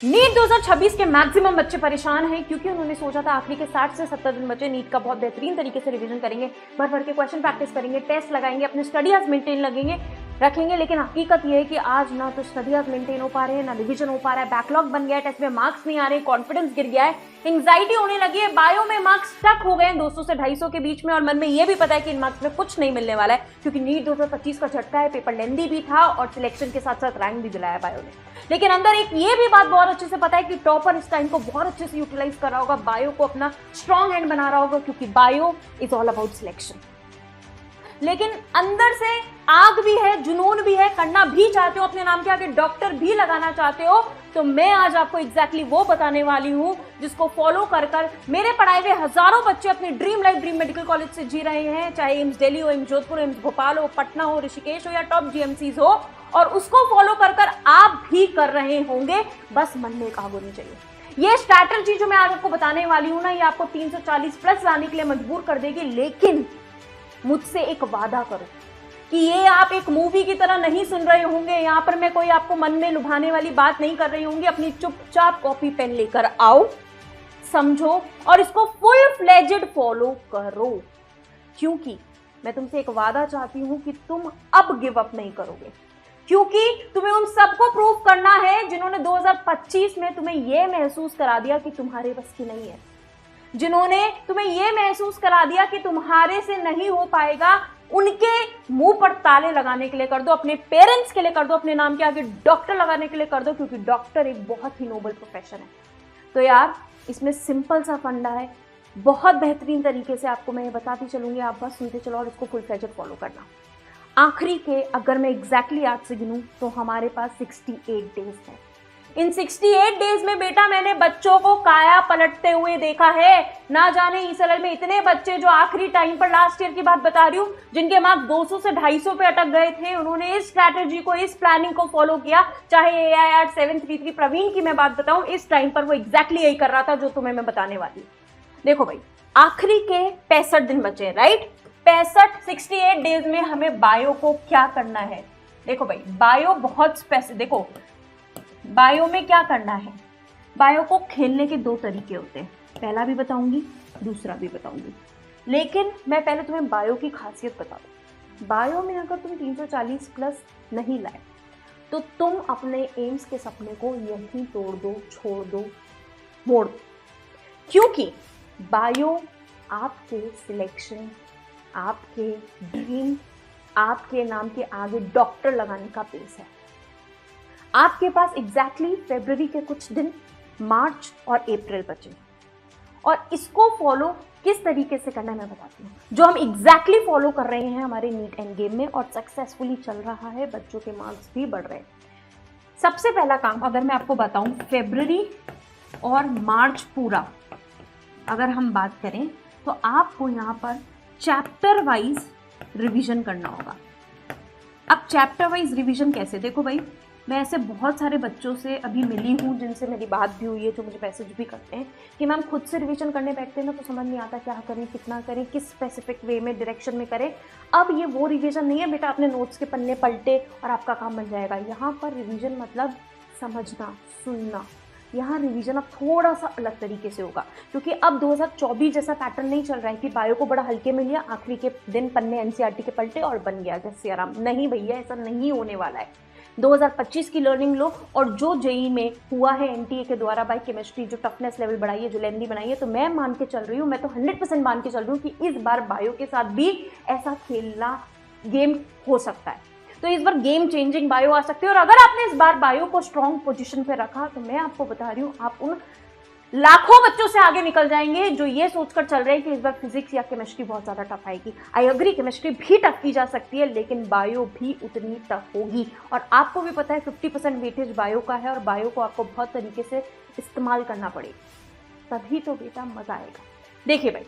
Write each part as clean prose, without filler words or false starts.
NEET 2026 के maximum बच्चे परेशान हैं क्योंकि उन्होंने सोचा था आखिरी के 60 से 70 दिन बचे नीट का बहुत बेहतरीन तरीके से रिवीजन करेंगे, भर के क्वेश्चन प्रैक्टिस करेंगे, टेस्ट लगाएंगे, अपने स्टडी आवर्स मेंटेन रखेंगे। लेकिन हकीकत ये है कि आज ना तो स्टडी आवर्स मेंटेन हो पा रहे हैं, ना रिवीजन हो पा रहा है, बैकलॉग बन गया है, टेस्ट में मार्क्स नहीं आ रहे, कॉन्फिडेंस गिर गया है, एंग्जाइटी होने लगी है, बायो में मार्क्स स्टक हो गए हैं 200 से 250 के बीच में और मन में ये भी पता है कि इन मार्क्स में कुछ नहीं मिलने वाला है क्योंकि नीट 2025 का झटका है, पेपर लेंदी भी था और सिलेक्शन के साथ साथ रैंक भी दिलाया बायो ने। लेकिन अंदर एक ये भी बात बहुत अच्छे से पता है कि टॉपर इस टाइम को बहुत अच्छे से यूटिलाइज कर रहा होगा, बायो को अपना स्ट्रॉन्ग हैंड बना रहा होगा क्योंकि bio is all about selection. लेकिन अंदर से आग भी है, जुनून भी है, करना भी चाहते हो, अपने नाम के आगे डॉक्टर भी लगाना चाहते हो, तो मैं आज आपको एग्जैक्टली वो बताने वाली हूं जिसको फॉलो कर मेरे पढ़ाए हुए हजारों बच्चे अपनी dream life dream medical college से जी रहे हैं, चाहे एम्स दिल्ली हो, एम्स जोधपुर, एम्स भोपाल हो, पटना हो, ऋषिकेश हो या टॉप जीएमसीज हो, और उसको फॉलो कर आप भी कर रहे होंगे, बस मन में एक आग होनी चाहिए। ये स्ट्रैटेजी जो मैं आज आपको बताने वाली हूं ना, ये आपको 340 प्लस लाने के लिए मजबूर कर देगी। लेकिन मुझसे एक वादा करो कि ये आप एक मूवी की तरह नहीं सुन रहे होंगे, यहां पर मैं कोई आपको मन में लुभाने वाली बात नहीं कर रही होंगी। अपनी चुपचाप कॉपी पेन लेकर आओ, समझो और इसको फुल फ्लेजेड फॉलो करो, क्योंकि मैं तुमसे एक वादा चाहती हूं कि तुम अब गिव अप नहीं करोगे, क्योंकि तुम्हें उन सबको प्रूव करना है जिन्होंने 2025 में तुम्हें यह महसूस करा दिया कि तुम्हारे बस की नहीं है, जिन्होंने तुम्हें यह महसूस करा दिया कि तुम्हारे से नहीं हो पाएगा, उनके मुंह पर ताले लगाने के लिए कर दो, अपने पेरेंट्स के लिए कर दो, अपने नाम के आगे डॉक्टर लगाने के लिए कर दो, क्योंकि डॉक्टर एक बहुत ही नोबल प्रोफेशन है। तो यार इसमें सिंपल सा फंडा है, बहुत बेहतरीन तरीके से आपको मैं ये बताती चलूंगी, आप बस सुनते चलो और इसको फुल फ्लेजेड फॉलो करना। आखिरी के अगर मैं एग्जैक्टली आज से गिनूं तो हमारे पास 68 डेज है। इन 68 डेज में बेटा मैंने बच्चों को काया पलटते हुए देखा है। ना जाने ईएसएलएल में इतने बच्चे जो आखिरी टाइम पर, लास्ट ईयर की बात बता रही हूँ, जिनके मार्क्स 200 से 250 पे अटक गए थे, उन्होंने इस स्ट्रैटेजी को, इस प्लानिंग को फॉलो किया। चाहे AIR 733 प्रवीण की मैं बात बताऊं, इस टाइम पर वो एग्जैक्टली यही कर रहा था जो तुम्हें मैं बताने वाली हूँ। देखो भाई, आखिरी के 65 दिन बचे हैं, राइट? 68 डेज में हमें बायो को क्या करना है? देखो भाई, बायो बहुत देखो बायो में क्या करना है, बायो को खेलने के 2 तरीके होते हैं, पहला भी बताऊंगी, दूसरा भी बताऊंगी। लेकिन मैं पहले तुम्हें बायो की खासियत बता दूं। बायो में अगर तुम 340 प्लस नहीं लाए तो तुम अपने एम्स के सपने को यहीं तोड़ दो, छोड़ दो, मोड़ दो, क्योंकि बायो आपके सिलेक्शन, आपके ड्रीम, आपके नाम के आगे डॉक्टर लगाने का पेस है। आपके पास एग्जैक्टली फरवरी के कुछ दिन, मार्च और अप्रैल बचे, और इसको फॉलो किस तरीके से करना है मैं बताती हूँ, जो हम एग्जैक्टली फॉलो कर रहे हैं हमारे नीट एंड गेम में और सक्सेसफुली चल रहा है, बच्चों के मार्क्स भी बढ़ रहे हैं। सबसे पहला काम अगर मैं आपको बताऊं, फरवरी और मार्च पूरा अगर हम बात करें तो आपको यहाँ पर चैप्टर वाइज रिवीजन करना होगा। अब चैप्टर वाइज रिवीजन कैसे? देखो भाई, मैं ऐसे बहुत सारे बच्चों से अभी मिली हूँ जिनसे मेरी बात भी हुई है, जो मुझे मैसेज भी करते हैं कि मैम खुद से रिवीजन करने बैठते हैं ना तो समझ नहीं आता क्या करें, कितना करें, किस स्पेसिफिक वे में, डायरेक्शन में करें। अब ये वो रिवीजन नहीं है बेटा अपने नोट्स के पन्ने पलटे और आपका काम बन जाएगा। यहाँ पर रिवीजन मतलब समझना, सुनना। यहाँ रिवीजन अब थोड़ा सा अलग तरीके से होगा, क्योंकि अब 2024 जैसा पैटर्न नहीं चल रहा है कि बायो को बड़ा हल्के में लिया, आखिरी के दिन पन्ने एनसीईआरटी के पलटे और बन गया जैसे आराम। नहीं भैया, ऐसा नहीं होने वाला है। 2025 की लर्निंग लो, और जो जेई में हुआ है एनटीए के द्वारा बाय केमिस्ट्री, जो टफनेस लेवल बढ़ाई है, जो लेंदी बनाई है, तो मैं मान के चल रही हूँ, मैं तो 100% मान के चल रही हूँ कि इस बार बायो के साथ भी ऐसा खेलना गेम हो सकता है। तो इस बार गेम चेंजिंग बायो आ सकती है, और अगर आपने इस बार बायो को स्ट्रॉन्ग पोजीशन पे रखा तो मैं आपको बता रही हूँ आप उन लाखों बच्चों से आगे निकल जाएंगे जो ये सोचकर चल रहे हैं कि इस बार फिजिक्स या केमिस्ट्री बहुत ज्यादा टफ आएगी। आई एग्री, केमिस्ट्री भी टफ की जा सकती है, लेकिन बायो भी उतनी टफ होगी। और आपको भी पता है 50% वेटेज बायो का है, और बायो को आपको बहुत तरीके से इस्तेमाल करना पड़ेगा, तभी तो बेटा मजा आएगा। देखिए भाई,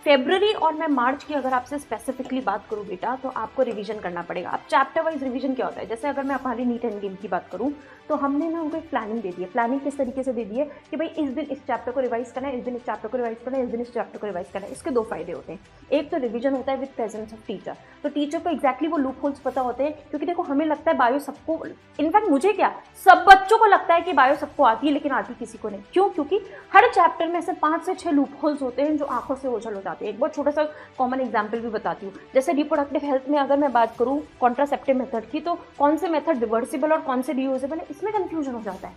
फरवरी और मैं मार्च की अगर आपसे स्पेसिफिकली बात करूं बेटा, तो आपको रिवीजन करना पड़ेगा। अब चैप्टर वाइज रिवीजन क्या होता है? जैसे अगर मैं हमारी नीट एंड गेम की बात करूं तो हमने ना उनको एक प्लानिंग दे दी है। प्लानिंग किस तरीके से दे दी है कि भाई इस दिन इस चैप्टर को रिवाइज करना है, इस दिन इस चैप्टर को रिवाइज करना है, इस दिन इस चैप्टर को रिवाइज करना है। इसके 2 फायदे होते हैं। एक तो रिवीजन होता है विद प्रेजेंस ऑफ टीचर, तो टीचर को एक्जैक्टली वो लूप होल्स पता होते हैं, क्योंकि देखो हमें लगता है बायो सबको, इनफैक्ट मुझे क्या सब बच्चों को लगता है कि बायो सबको आती है, लेकिन आती किसी को नहीं। क्यों? क्योंकि हर चैप्टर में से 5 से 6 लूप होल्स होते हैं जो आंखों से ओझल हो जाते हैं। एक बहुत छोटा सा कॉमन एग्जाम्पल भी बताती हूँ। जैसे रिप्रोडक्टिव हेल्थ में अगर मैं बात करूँ कॉन्ट्रासेप्टिव मेथड की, तो कौन से मेथड रिवर्सिबल और कौन से रियूजेबल है, इसमें कंफ्यूजन हो जाता है।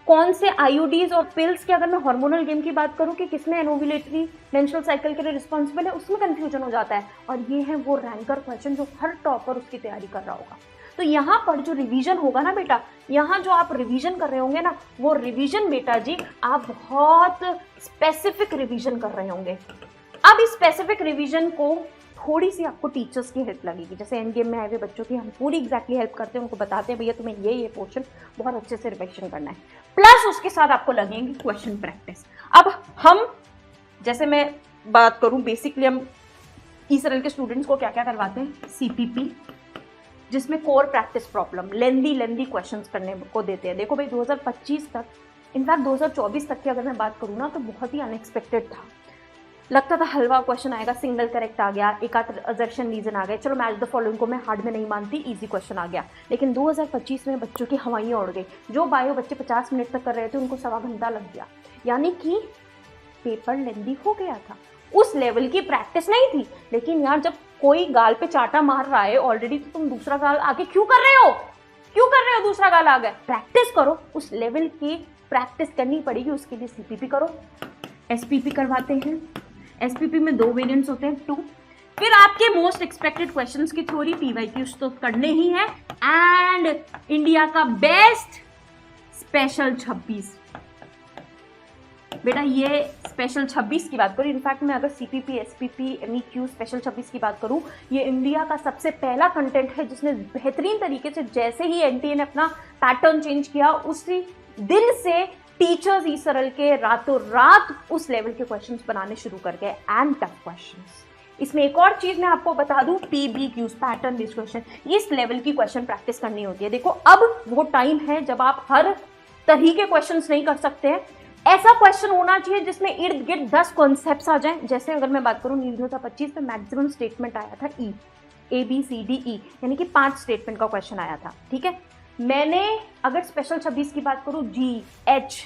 कौन से आईयूडीज और पिल्स की, अगर मैं हार्मोनल गेम की बात करूं कि किसमें एनोवुलेटरी मेंस्ट्रुअल साइकिल के लिए रिस्पॉन्सिबल है, उसमें कंफ्यूजन हो जाता है। और ये है वो रैंकर क्वेश्चन जो हर टॉपर उसकी तैयारी कर रहा होगा। तो यहाँ पर जो रिवीजन होगा ना बेटा, यहाँ जो आप रिवीजन कर रहे होंगे ना, वो रिवीजन बेटा जी आप बहुत स्पेसिफिक रिवीजन कर रहे होंगे। अब इस स्पेसिफिक रिवीजन को थोड़ी सी आपको टीचर्स की हेल्प लगेगी। जैसे एंड गेम में आए हुए बच्चों की हम पूरी एग्जैक्टली हेल्प करते हैं, उनको बताते हैं भैया तुम्हें ये पोर्शन बहुत अच्छे से रिविजन करना है, प्लस उसके साथ आपको लगेंगे क्वेश्चन प्रैक्टिस। अब हम, जैसे मैं बात करूं बेसिकली हम ई-सरल के स्टूडेंट्स को क्या क्या करवाते हैं, CPP, जिसमें कोर प्रैक्टिस प्रॉब्लम लेंदी क्वेश्चंस करने को देते हैं। देखो भाई 2025 तक, इनफैक्ट 2024 तक की अगर मैं बात करूँ ना, तो बहुत ही अनएक्सपेक्टेड था। लगता था हलवा क्वेश्चन आएगा, सिंगल करेक्ट आ गया, एक आध असर्शन रीजन आ गए, चलो मैच द फॉलोइंग को मैं हार्ड में नहीं मानती, इजी क्वेश्चन आ गया। लेकिन 2025 में बच्चों की हवाइयाँ उड़ गई। जो बायो बच्चे 50 मिनट तक कर रहे थे उनको 1.25 घंटा लग गया, यानी कि पेपर लेंदी हो गया था। उस लेवल की प्रैक्टिस नहीं थी। लेकिन यार जब कोई गाल पे चाटा मार रहा है ऑलरेडी, तो तुम दूसरा गाल आगे क्यों कर रहे हो? क्यों कर रहे हो दूसरा गाल आगे? प्रैक्टिस करो, उस लेवल की प्रैक्टिस करनी पड़ेगी। उसके लिए CPP करो, SPP करवाते हैं। SPP में 2 वेरिएंट्स होते हैं, 2। फिर आपके मोस्ट एक्सपेक्टेड क्वेश्चंस की थ्योरी, PYQs तो करने ही है, एंड इंडिया का बेस्ट स्पेशल 26। बेटा ये स्पेशल 26 की बात करूँ, इनफैक्ट मैं अगर CPP, SPP, MEQ स्पेशल 26 की बात करूँ, ये इंडिया का सबसे पहला कंटेंट है जिसने बेहतरीन तरीके से, जैसे ही NTA ने अपना पैटर्न चेंज किया उसी दिन से टीचर्स ई-सरल के रातों रात उस लेवल के क्वेश्चंस बनाने शुरू कर गए, एंड टफ क्वेश्चंस। इसमें एक और चीज मैं आपको बता दूं, PBQs पैटर्न बेस्ड क्वेश्चन, इस लेवल की क्वेश्चन प्रैक्टिस करनी होती है। देखो अब वो टाइम है जब आप हर तरह के क्वेश्चंस नहीं कर सकते हैं। ऐसा क्वेश्चन होना चाहिए जिसमें इर्द गिर्द 10 कॉन्सेप्ट्स आ जाएं। जैसे अगर मैं बात करूं 2025 में मैक्सिमम स्टेटमेंट आया था ABCDE, यानी कि 5 स्टेटमेंट का क्वेश्चन आया था। ठीक है, मैंने अगर स्पेशल 26 की बात करूं GH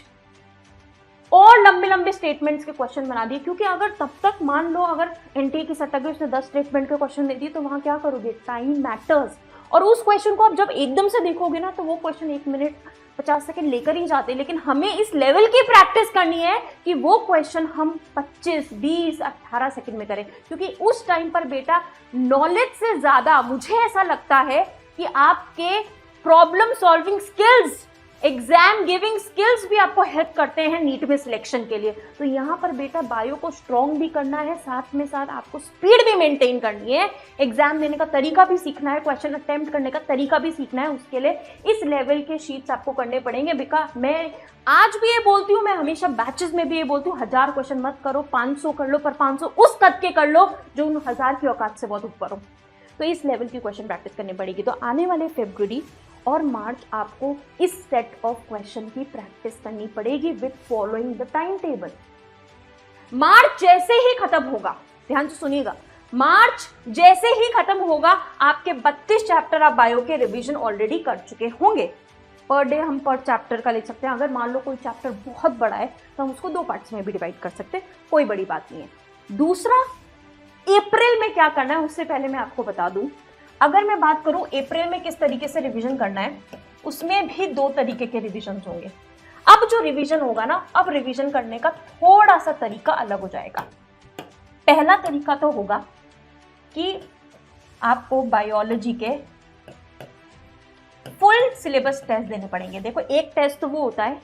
और लंबे लंबे स्टेटमेंट्स के क्वेश्चन बना दिए, क्योंकि अगर तब तक मान लो अगर NTA की सट्टा गई उसने 10 स्टेटमेंट के क्वेश्चन दे दिए, तो वहां क्या करोगे, टाइम मैटर्स। और उस क्वेश्चन को आप जब एकदम से देखोगे ना, तो वो क्वेश्चन 1 मिनट 50 सेकंड लेकर ही जाते हैं। लेकिन हमें इस लेवल की प्रैक्टिस करनी है कि वो क्वेश्चन हम 25, 20, 18 सेकंड में करें, क्योंकि उस टाइम पर बेटा नॉलेज से ज्यादा मुझे ऐसा लगता है कि आपके problem solving skills, exam giving skills भी आपको हेल्प करते हैं नीट में सिलेक्शन के लिए। तो यहाँ पर बेटा बायो को स्ट्रॉन्ग भी करना है, साथ में साथ आपको स्पीड भी मेंटेन करनी है, एग्जाम देने का तरीका भी सीखना है, क्वेश्चन अटेम्प्ट करने का तरीका भी सीखना है। उसके लिए इस लेवल के शीट्स आपको करने पड़ेंगे। बिकॉज मैं आज भी ये बोलती हूँ, मैं हमेशा बैचेस में भी ये बोलती हूँ, 1000 क्वेश्चन मत करो, 500 कर लो, पर 500 उस कद के कर लो जो उन 1000 की औकात से बहुत ऊपर हो। तो इस लेवल की क्वेश्चन प्रैक्टिस करनी पड़ेगी। तो आने वाले फरवरी और मार्च आपको इस सेट ऑफ क्वेश्चन की प्रैक्टिस करनी पड़ेगी with following the time table. मार्च जैसे ही खत्म होगा, ध्यान से सुनिएगा, मार्च जैसे ही खत्म होगा आपके 32 चैप्टर आप बायो के रिवीजन ऑलरेडी कर चुके होंगे। पर डे हम पर चैप्टर का लिख सकते हैं। अगर मान लो कोई चैप्टर बहुत बड़ा है तो हम उसको 2 पार्ट्स में भी डिवाइड कर सकते हैं, कोई बड़ी बात नहीं है। दूसरा, अप्रैल में क्या करना है उससे पहले मैं आपको बता दूं, अगर मैं बात करूं अप्रैल में किस तरीके से रिवीजन करना है, उसमें भी 2 तरीके के रिवीजन होंगे। अब जो रिवीजन होगा ना, अब रिवीजन करने का थोड़ा सा तरीका अलग हो जाएगा। पहला तरीका तो होगा कि आपको बायोलॉजी के फुल सिलेबस टेस्ट देने पड़ेंगे। देखो एक टेस्ट तो वो होता है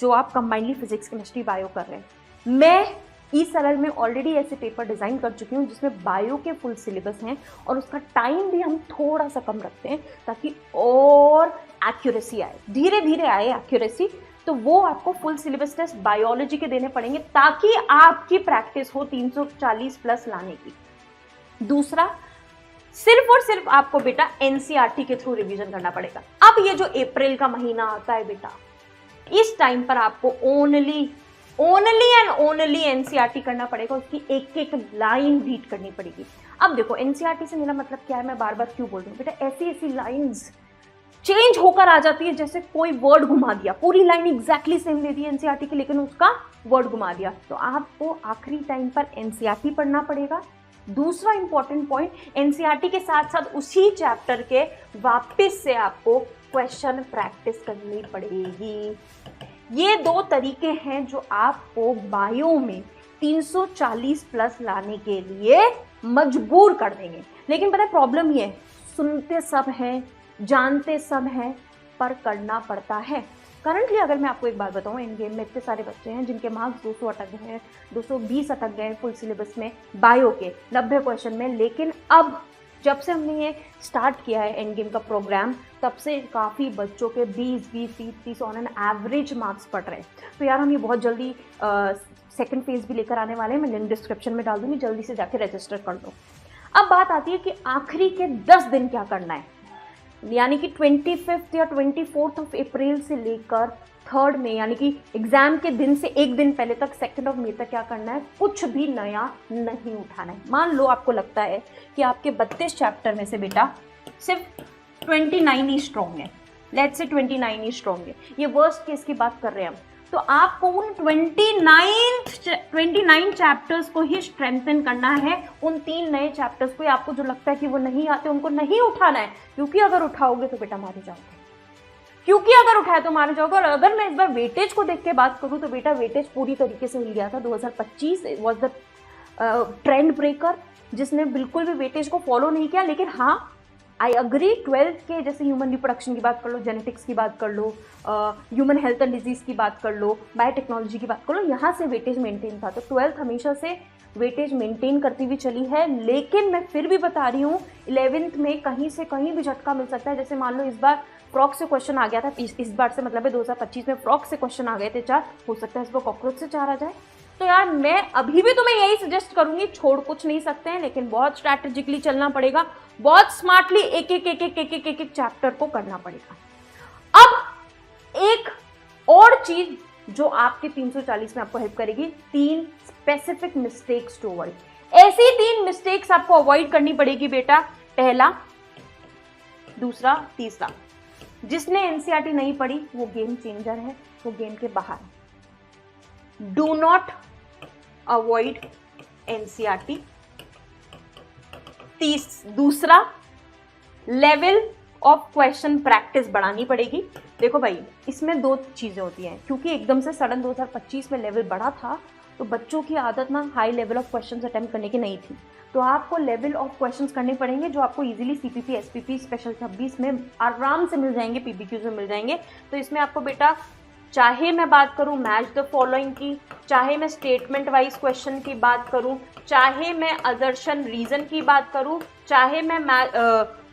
जो आप कंबाइनली फिजिक्स, केमिस्ट्री, बायो कर रहे हैं। मैं ई-सरल में ऑलरेडी ऐसे पेपर डिजाइन कर चुकी हूँ जिसमें बायो के फुल सिलेबस हैं और उसका टाइम भी हम थोड़ा सा कम रखते हैं ताकि और एक्यूरेसी आए, धीरे धीरे आए एक्यूरेसी। तो वो आपको फुल सिलेबस टेस्ट बायोलॉजी के देने पड़ेंगे ताकि आपकी प्रैक्टिस हो 340 प्लस लाने की। दूसरा, सिर्फ और सिर्फ आपको बेटा एनसीईआरटी के थ्रू रिवीजन करना पड़ेगा। अब ये जो अप्रैल का महीना आता है बेटा, इस टाइम पर आपको ओनली एंड ओनली एनसीईआरटी करना पड़ेगा, उसकी एक एक लाइन रीड करनी पड़ेगी। अब देखो एनसीईआरटी से मेरा मतलब क्या है, मैं बार बार क्यों बोल रही हूँ बेटा, ऐसी ऐसी लाइंस चेंज होकर आ जाती है जैसे कोई वर्ड घुमा दिया, पूरी लाइन एग्जैक्टली सेम दे दी एनसीईआरटी की लेकिन उसका वर्ड घुमा दिया। तो आपको आखिरी टाइम पर एनसीईआरटी पढ़ना पड़ेगा। दूसरा इंपॉर्टेंट पॉइंट, एनसीईआरटी के साथ साथ उसी चैप्टर के वापस से आपको क्वेश्चन प्रैक्टिस करनी पड़ेगी। ये दो तरीके हैं जो आपको बायो में 340 प्लस लाने के लिए मजबूर कर देंगे। लेकिन पता है प्रॉब्लम ये है, सुनते सब हैं, जानते सब हैं, पर करना पड़ता है। करंटली अगर मैं आपको एक बात बताऊं, एंड गेम में इतने सारे बच्चे हैं जिनके मार्क्स 200 अटक गए हैं, 220 अटक गए हैं फुल सिलेबस में बायो के 90 क्वेश्चन में। लेकिन अब जब से हमने ये स्टार्ट किया है एंड गेम का प्रोग्राम, तब से काफ़ी बच्चों के 20, 30 ऑन एन एवरेज मार्क्स पड़ रहे हैं। तो यार हम ये बहुत जल्दी सेकंड फेज भी लेकर आने वाले हैं, मैं लिंक डिस्क्रिप्शन में डाल दूंगी, जल्दी से जाके रजिस्टर कर दो। अब बात आती है कि आखिरी के 10 दिन क्या करना है, यानी कि 25 या 24 अप्रैल से लेकर 3 मई यानी कि एग्जाम के दिन से एक दिन पहले तक 2 मई तक क्या करना है, कुछ भी नया नहीं उठाना है। मान लो आपको लगता है कि आपके 32 चैप्टर में से बेटा सिर्फ 29 ही स्ट्रॉन्ग है, लेट्स से 29 ही स्ट्रॉन्ग है, ये वर्स्ट केस की बात कर रहे हैं हम, तो आपको उन 29 चैप्टर्स को ही स्ट्रेंथन करना है। उन 3 नए चैप्टर्स को आपको जो लगता है कि वो नहीं आते उनको नहीं उठाना है, क्योंकि अगर उठाओगे तो बेटा मारे जाओगे, क्योंकि अगर उठाए तो मारे जाओगे। और अगर मैं इस बार वेटेज को देख के बात करूं तो बेटा वेटेज पूरी तरीके से हिल गया था। 2025 वॉज द ट्रेंड ब्रेकर, जिसने बिल्कुल भी वेटेज को फॉलो नहीं किया। लेकिन हाँ आई अग्री, 12th के जैसे ह्यूमन रिप्रोडक्शन की बात कर लो, जेनेटिक्स की बात कर लो, ह्यूमन हेल्थ एंड डिजीज की बात कर लो, बायोटेक्नोलॉजी की बात कर लो, यहाँ से वेटेज मेंटेन था। तो 12th हमेशा से वेटेज मेंटेन करती हुई चली है। लेकिन मैं फिर भी बता रही हूँ 11th में कहीं से कहीं भी झटका मिल सकता है। जैसे मान लो इस बार फ्रॉक से क्वेश्चन आ गया था, इस बार से मतलब है 2025 में फ्रॉक से क्वेश्चन आ गए थे 4, हो सकता है इस बार कॉकरोच से 4 आ जाए। तो यार मैं अभी भी तुम्हें यही सजेस्ट करूंगी, छोड़ कुछ नहीं सकते हैं, लेकिन बहुत स्ट्रैटेजिकली चलना पड़ेगा, बहुत स्मार्टली एक चैप्टर को करना पड़ेगा। अब एक और चीज जो आपके 340 में आपको हेल्प करेगी, 3 स्पेसिफिक मिस्टेक्स टू अवॉइड। ऐसी 3 मिस्टेक्स आपको अवॉइड करनी पड़ेगी बेटा। पहला, दूसरा, तीसरा। जिसने एनसीईआरटी नहीं पढ़ी वो गेम चेंजर है, वो गेम के बाहर है। Do not avoid NCERT. दूसरा, लेवल ऑफ क्वेश्चन प्रैक्टिस बढ़ानी पड़ेगी। देखो भाई इसमें 2 चीजें होती हैं, क्योंकि एकदम से सडन 2025 में लेवल बढ़ा था तो बच्चों की आदत ना high level of questions attempt करने की नहीं थी। तो आपको लेवल ऑफ क्वेश्चंस करने पड़ेंगे जो आपको इजीली सीपीपी, एसपीपी, स्पेशल 26 में आराम से मिल जाएंगे, पीबीक्यूज में मिल जाएंगे। तो इसमें आपको बेटा, चाहे मैं बात करूं मैच द फॉलोइंग की, चाहे मैं स्टेटमेंट वाइज क्वेश्चन की बात करूं, चाहे मैं असर्शन रीजन की बात करूं, चाहे मैं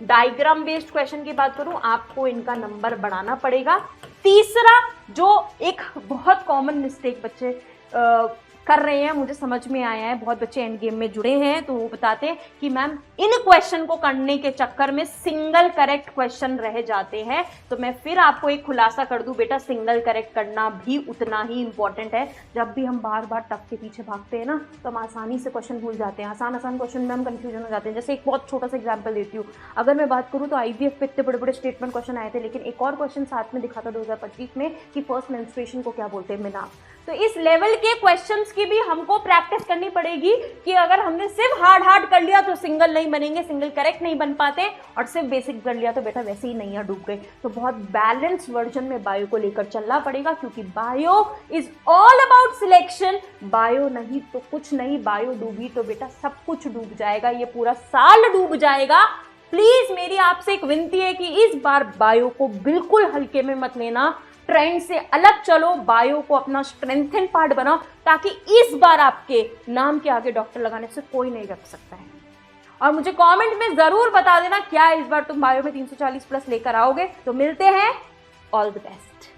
डायग्राम बेस्ड क्वेश्चन की बात करूं, आपको इनका नंबर बढ़ाना पड़ेगा। तीसरा, जो एक बहुत कॉमन मिस्टेक बच्चे कर रहे हैं, मुझे समझ में आया है, बहुत बच्चे एंड गेम में जुड़े हैं तो वो बताते हैं कि मैम इन क्वेश्चन को करने के चक्कर में सिंगल करेक्ट क्वेश्चन रह जाते हैं। तो मैं फिर आपको एक खुलासा कर दूं बेटा, सिंगल करेक्ट करना भी उतना ही इंपॉर्टेंट है। जब भी हम बार बार टफ के पीछे भागते हैं ना तो हम आसानी से क्वेश्चन भूल जाते हैं, आसान क्वेश्चन में हम कंफ्यूजन हो जाते हैं। जैसे एक बहुत छोटा सा एग्जाम्पल देती हूँ, अगर मैं बात करूँ तो IVF पे इतने बड़े बड़े स्टेटमेंट क्वेश्चन आए थे, लेकिन एक और क्वेश्चन साथ में दिखा था 2025 में कि फर्स्ट मेंस्ट्रुएशन को क्या बोलते हैं, मिनाप। तो इस लेवल के क्वेश्चंस की भी हमको प्रैक्टिस करनी पड़ेगी कि अगर हमने सिर्फ हार्ड कर लिया तो सिंगल नहीं बनेंगे, सिंगल करेक्ट नहीं बन पाते, और सिर्फ बेसिक कर लिया तो बेटा वैसे ही नैया डूब गए। तो बहुत बैलेंस्ड वर्जन में बायो को लेकर चलना पड़ेगा, क्योंकि bio is all about selection. Bio नहीं तो कुछ नहीं, बायो डूबी तो बेटा सब कुछ डूब जाएगा, ये पूरा साल डूब जाएगा। प्लीज मेरी आपसे एक विनती है कि इस बार बायो को बिल्कुल हल्के में मत लेना, ट्रेंड से अलग चलो, बायो को अपना स्ट्रेंथन पार्ट बनाओ, ताकि इस बार आपके नाम के आगे डॉक्टर लगाने से कोई नहीं रख सकता है। और मुझे कमेंट में जरूर बता देना क्या इस बार तुम बायो में 340 प्लस लेकर आओगे। तो मिलते हैं, ऑल द बेस्ट।